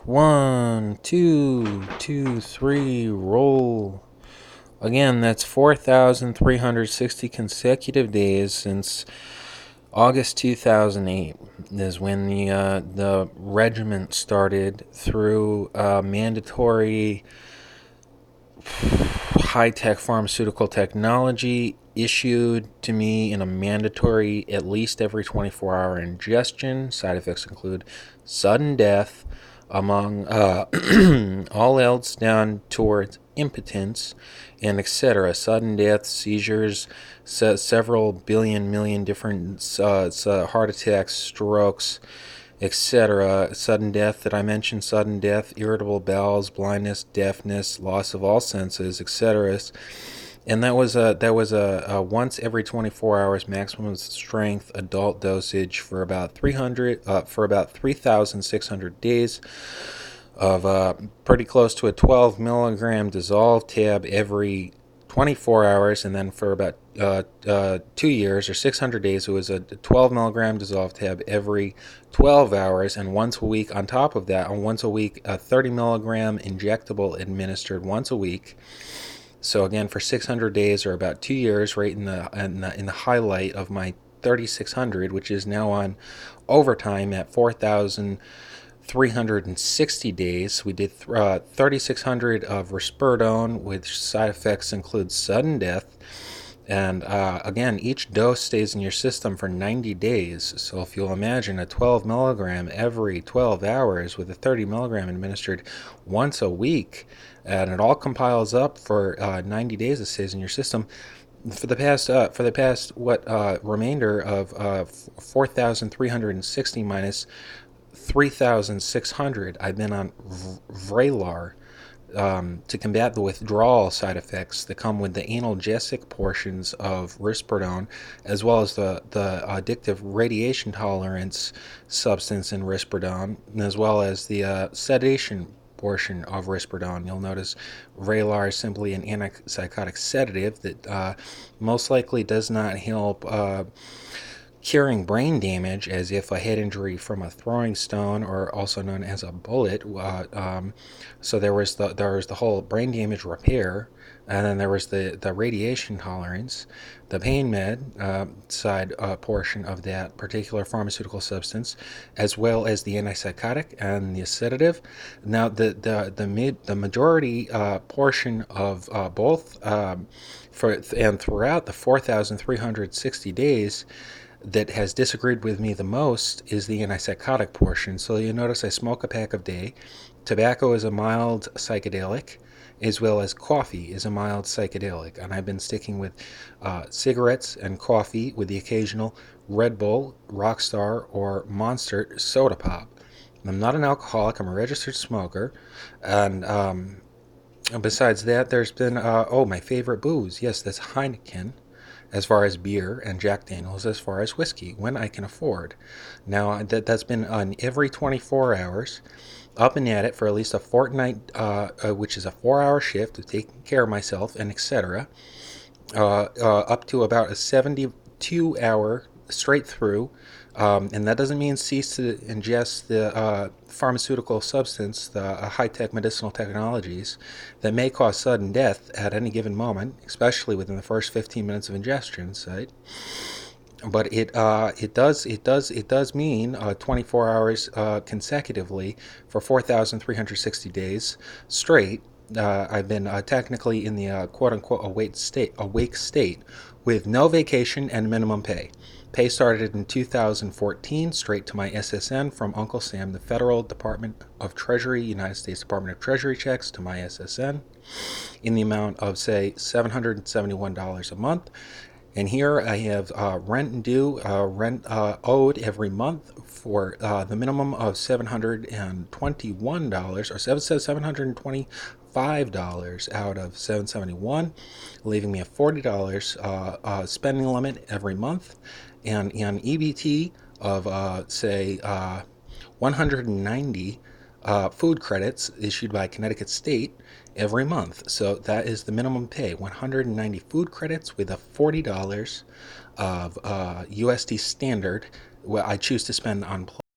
One, two, two, three, roll. Again, that's 4,360 consecutive days since August 2008 is when the regiment started through mandatory high-tech pharmaceutical technology issued to me in a mandatory at least every 24-hour ingestion. Side effects include sudden death, among all else down towards impotence, and etc. Sudden death, seizures, several billion million different heart attacks, strokes, etc. Sudden death that I mentioned, sudden death, irritable bowels, blindness, deafness, loss of all senses, etc. And that was a once every 24 hours maximum strength adult dosage for about 3,600 days of pretty close to a 12 milligram dissolved tab every 24 hours, and then for about 2 years or 600 days, it was a 12 milligram dissolved tab every 12 hours, and once a week on top of that, and once a week, a 30 milligram injectable administered once a week. So again, for 600 days or about 2 years, right in the highlight of my 3,600, which is now on overtime at 4,360 days. We did 3,600 of risperidone, which side effects include sudden death. And again, each dose stays in your system for 90 days. So if you'll imagine a 12 milligram every 12 hours with a 30 milligram administered once a week, and it all compiles up for 90 days, it stays in your system. For the past remainder of 4,360 minus 3,600, I've been on Vraylar to combat the withdrawal side effects that come with the analgesic portions of risperidone, as well as the addictive radiation tolerance substance in risperidone, as well as the sedation portion of risperidone. You'll notice Vraylar is simply an antipsychotic sedative that most likely does not help curing brain damage, as if a head injury from a throwing stone, or also known as a bullet. So there was the whole brain damage repair, and then there was the radiation tolerance, the pain med side portion of that particular pharmaceutical substance, as well as the antipsychotic and the sedative. Now the majority portion of both throughout the 4,360 days that has disagreed with me the most is the antipsychotic portion. So you notice I smoke a pack a day. Tobacco is a mild psychedelic, as well as coffee is a mild psychedelic. And I've been sticking with cigarettes and coffee with the occasional Red Bull, Rockstar, or Monster soda pop. I'm not an alcoholic. I'm a registered smoker. And besides that, there's been, my favorite booze. Yes, that's Heineken, as far as beer, and Jack Daniels as far as whiskey, when I can afford. Now, that's been on every 24 hours, up and at it for at least a fortnight, which is a 4-hour shift of taking care of myself, and etc., up to about a 72-hour straight through. And that doesn't mean cease to ingest the pharmaceutical substance, the high-tech medicinal technologies that may cause sudden death at any given moment, especially within the first 15 minutes of ingestion, right? But it does mean 24 hours consecutively for 4,360 days straight. I've been technically in the quote-unquote awake state with no vacation and minimum pay. Pay started in 2014 straight to my SSN from Uncle Sam, the Federal Department of Treasury, United States Department of Treasury checks to my SSN in the amount of, say, $771 a month. And here I have rent due, rent owed every month for the minimum of $721, or $725 out of $771, leaving me a $40 spending limit every month, and an EBT of, say, 190 food credits issued by Connecticut State every month. So that is the minimum pay, 190 food credits with a $40 of USD standard, what I choose to spend on